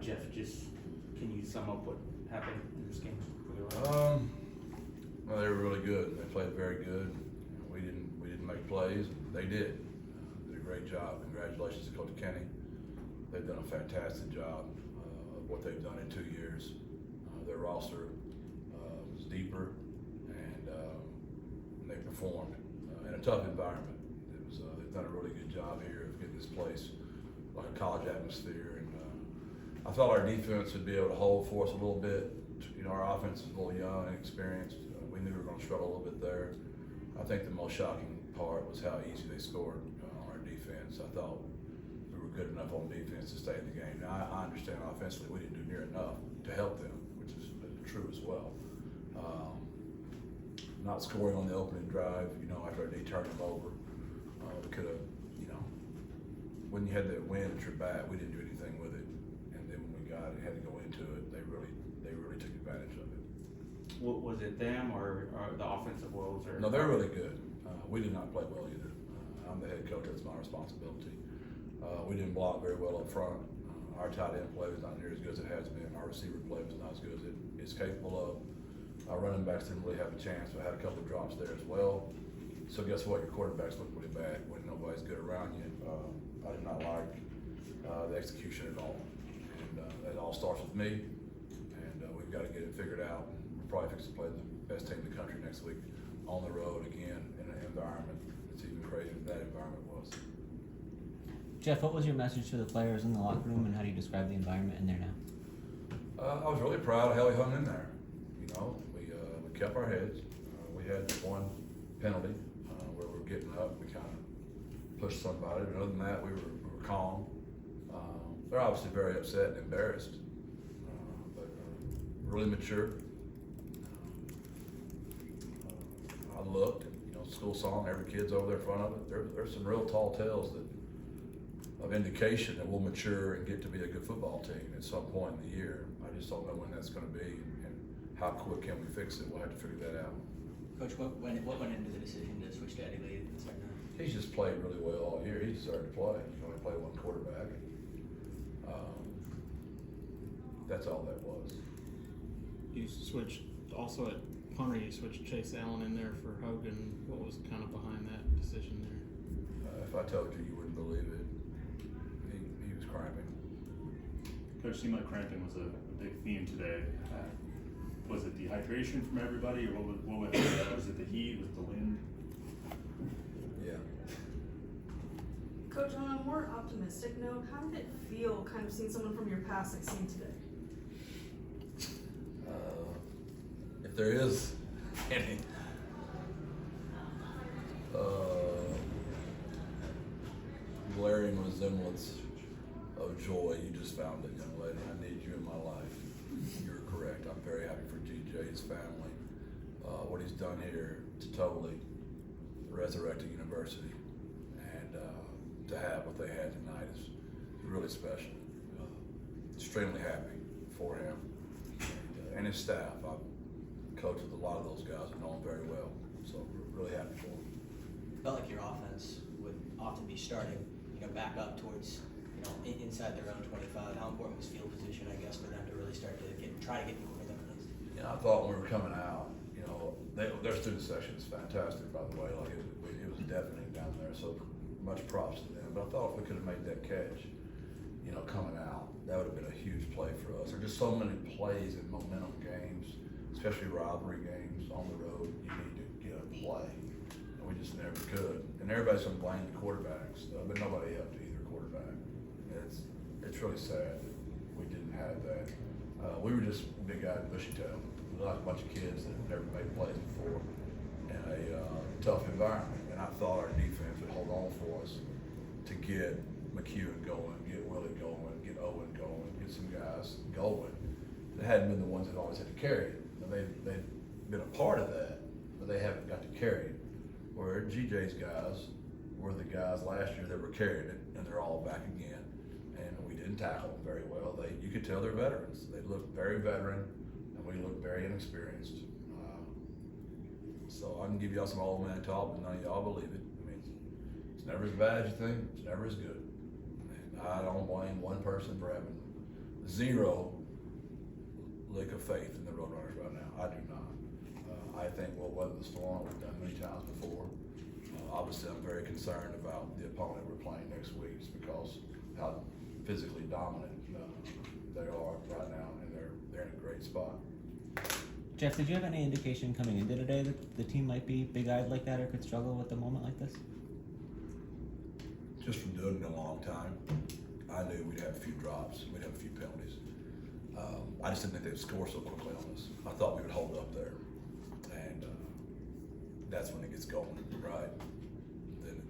Jeff, just can you sum up what happened in this game? Well, they were really good. They played very good. We didn't make plays. They did. Did a great job. Congratulations to Coach Kenny. They've done a fantastic job of what they've done in 2 years. Their roster was deeper, and they performed in a tough environment. They've done a really good job here of getting this place like a college atmosphere. And I thought our defense would be able to hold for us a little bit. You know, our offense is a little young and experienced. We knew we were going to struggle a little bit there. I think the most shocking part was how easy they scored on our defense. I thought we were good enough on defense to stay in the game. Now, I understand offensively we didn't do near enough to help them, which is true as well. Not scoring on the opening drive, you know, after our D turned them over. We could have, you know, when you had that win at your back, we didn't do anything with it. And then when we got it, had to go into it, they really took advantage of it. Was it them or the offensive woes? Or No, they're really good. We did not play well either. I'm the head coach, that's my responsibility. We didn't block very well up front. Our tight end play was not near as good as it has been. Our receiver play was not as good as it is capable of. Our running backs didn't really have a chance, but had a couple of drops there as well. So guess what? Your quarterbacks look really bad when nobody's good around you. I did not like the execution at all. And it all starts with me, and we've got to get it figured out. We're probably fixing to play the best team in the country next week on the road again in an environment that's even crazier than that environment was. Jeff, what was your message to the players in the locker room, and how do you describe the environment in there now? I was really proud of how we hung in there. You know, we kept our heads. We had one penalty where we were getting up. We kind of pushed somebody, but other than that, we were calm. They're obviously very upset and embarrassed, but really mature. I looked, you know, school song, every kid's over there in front of it. There's some real tall tales of indication that we'll mature and get to be a good football team at some point in the year. I just don't know when that's going to be and how quick can we fix it. We'll have to figure that out. Coach, what went into the decision to switch to Eddie Lee in the second half? He's just played really well all year. He deserved to play. He only played one quarterback. That's all that was. You switched also at punter. You switched Chase Allen in there for Hogan. What was kind of behind that decision there? If I told you, you wouldn't believe it. He was cramping. Coach, seemed like cramping was a big theme today. Was it dehydration from everybody, or what was it? Was it the heat? Was it the wind? Yeah. Coach, on a more optimistic note, how did it feel kind of seeing someone from your past succeed today? If there is any glaring resemblance of joy, you just found it, young lady. I need you in my life. You're correct. I'm very happy for GJ, his family, what he's done here to totally resurrect a university, and to have what they had tonight is really special. Extremely happy for him and his staff. I've coached with a lot of those guys and know them very well, so we're really happy for him. Felt like your offense would often be starting, back up towards, inside their own 25. How important was field position, I guess, for them to really start to try to get more rhythm at least? I thought when we were coming out, their student section is fantastic, by the way. Like it was deafening down there, so much props to them. But I thought if we could have made that catch, coming out, that would have been a huge play for us. There are just so many plays in momentum games, especially rivalry games on the road. You need to get a play, and we just never could. And everybody's going to blame the quarterbacks, but nobody helped either quarterback. It's really sad that we didn't have that. We were just big guy in bushy tail. We were like a bunch of kids that had never made plays before in a tough environment. And I thought our defense would hold on for us to get McEwen going, get Willie going, get Owen going, get some guys going. They hadn't been the ones that always had to carry it. They've been a part of that, but they haven't got to carry it. Where GJ's guys were the guys last year that were carrying it, and they're all back again. And we didn't tackle them very well. You could tell they're veterans. They looked very veteran, and we looked very inexperienced. So I can give y'all some old man talk, but none of y'all believe it. I mean, it's never as bad as you think. It's never as good. And I don't blame one person for having zero lick of faith in the Roadrunners right now. I do not. I think we'll weather the storm. We've done many times before. Obviously, I'm very concerned about the opponent we're playing next week just because how physically dominant they are right now, and they're in a great spot. Jeff, did you have any indication coming into today that the team might be big-eyed like that or could struggle with a moment like this? Just from doing it a long time, I knew we'd have a few drops, we'd have a few penalties. I just didn't think they'd score so quickly on us. I thought we would hold up there, and that's when it gets going, right? Then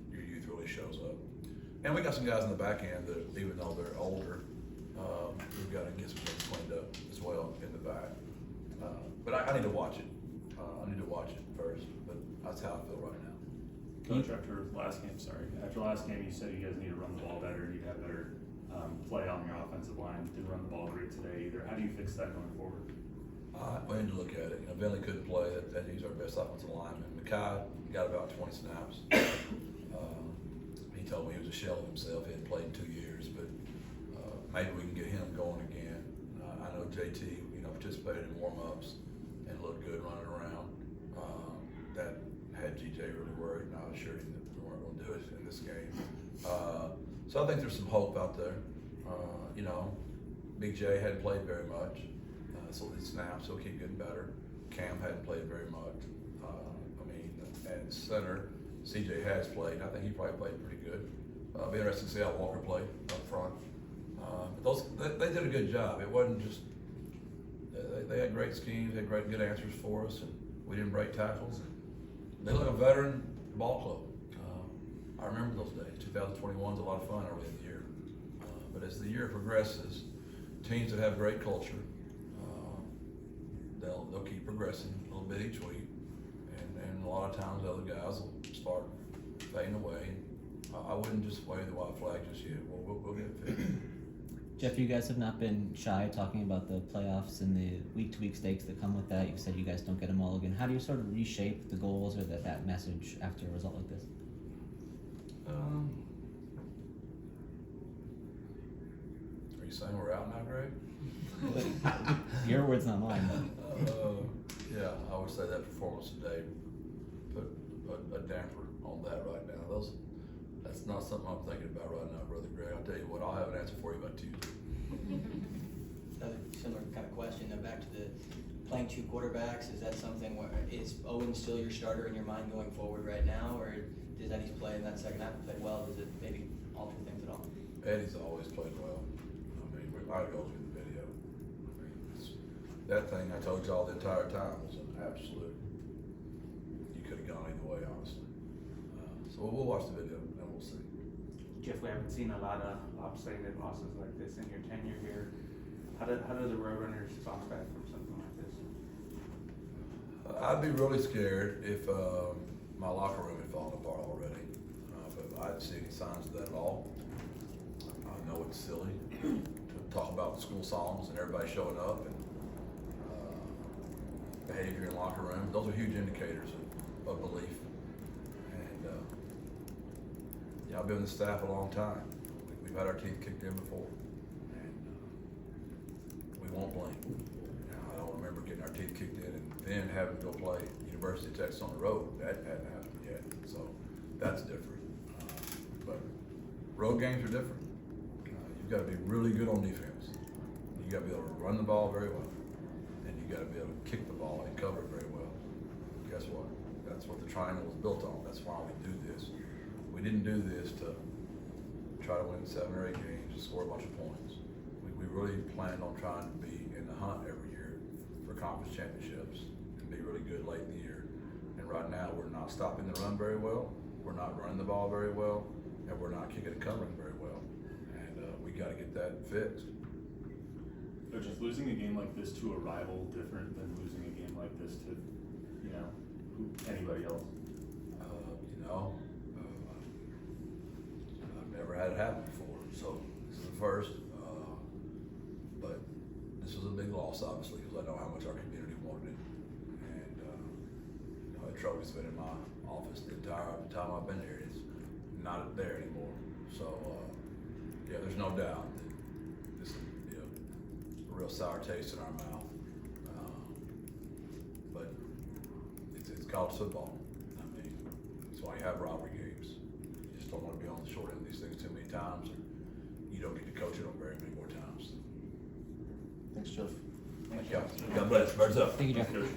your youth really shows up. And we got some guys in the back end that, even though they're older, we've got to get some things cleaned up as well in the back. But I need to watch it. I need to watch it first, but that's how I feel right now. Coach, after last game, you said you guys need to run the ball better, need to have better play on your offensive line. Didn't run the ball great today either. How do you fix that going forward? We need to look at it. Bentley couldn't play. He's our best offensive lineman. Mackay got about 20 snaps. He told me he was a shell of himself. He hadn't played in 2 years, but maybe we can get him going again. I know JT, participated in warm-ups and looked good running around. That had GJ really worried, and I assured him that we weren't going to do it in this game. So I think there's some hope out there. Big J hadn't played very much, so these snaps he'll keep getting better. Cam hadn't played very much. And center, CJ has played. I think he probably played pretty good. It'll be interesting to see how Walker played up front. They did a good job. It wasn't just they had great schemes, they had good answers for us, and we didn't break tackles. They look a veteran ball club. I remember those days. 2021 is a lot of fun early in the year. But as the year progresses, teams that have great culture, they'll keep progressing a little bit each week, and a lot of times other guys will start fading away. I wouldn't just wave the white flag just yet. We'll get it fixed. Jeff, you guys have not been shy talking about the playoffs and the week-to-week stakes that come with that. You said you guys don't get a mulligan. How do you sort of reshape the goals or that message after a result like this? Are you saying we're out now, Greg? Your words, not mine. Yeah, I would say that performance today put a damper on that right now. That's not something I'm thinking about right now, Brother Greg. I'll tell you what, I'll have an answer for you about Tuesday. Another similar kind of question, back to the playing two quarterbacks. Is that something where is Owen still your starter in your mind going forward right now, or does Eddie's play in that second half play well? Does it maybe alter things at all? Eddie's always played well. I go through the video. That thing I told y'all the entire time was an absolute. You could have gone either way, honestly. So we'll watch the video and we'll see. Jeff, we haven't seen a lot of lopsided losses like this in your tenure here. How do the Roadrunners bounce back from something like this? I'd be really scared if my locker room had fallen apart already, but I didn't see any signs of that at all. I know it's silly to talk about school songs and everybody showing up and behavior in locker room. Those are huge indicators of belief. And I've been in the staff a long time. We've had our teeth kicked in before, and we won't blink. I don't remember getting our teeth kicked in and then having to go play University of Texas on the road. That hadn't happened yet, so that's different. But road games are different. You've got to be really good on defense. You got to be able to run the ball very well, and you got to be able to kick the ball and cover it very well. Guess what? That's what the triangle was built on. That's why we do this. We didn't do this to try to win 7 or 8 games and score a bunch of points. We really planned on trying to be in the hunt every year for conference championships and be really good late in the year. And right now, we're not stopping the run very well. We're not running the ball very well, and we're not kicking and covering very well. And we got to get that fixed. But just losing a game like this to a rival different than losing a game like this to, anybody else? I've never had it happen before, so this is the first. But this was a big loss, obviously, because I know how much our community wanted it. And that trophy's been in my office the entire time I've been here. It's not there anymore. So, there's no doubt that of sour taste in our mouth. But it's college football. I mean, that's why you have rivalry games. You just don't want to be on the short end of these things too many times, or you don't get to coach it on very many more times. Thanks, Jeff. Thank you. God bless. Birds up. Thank you, Jeff. Coach.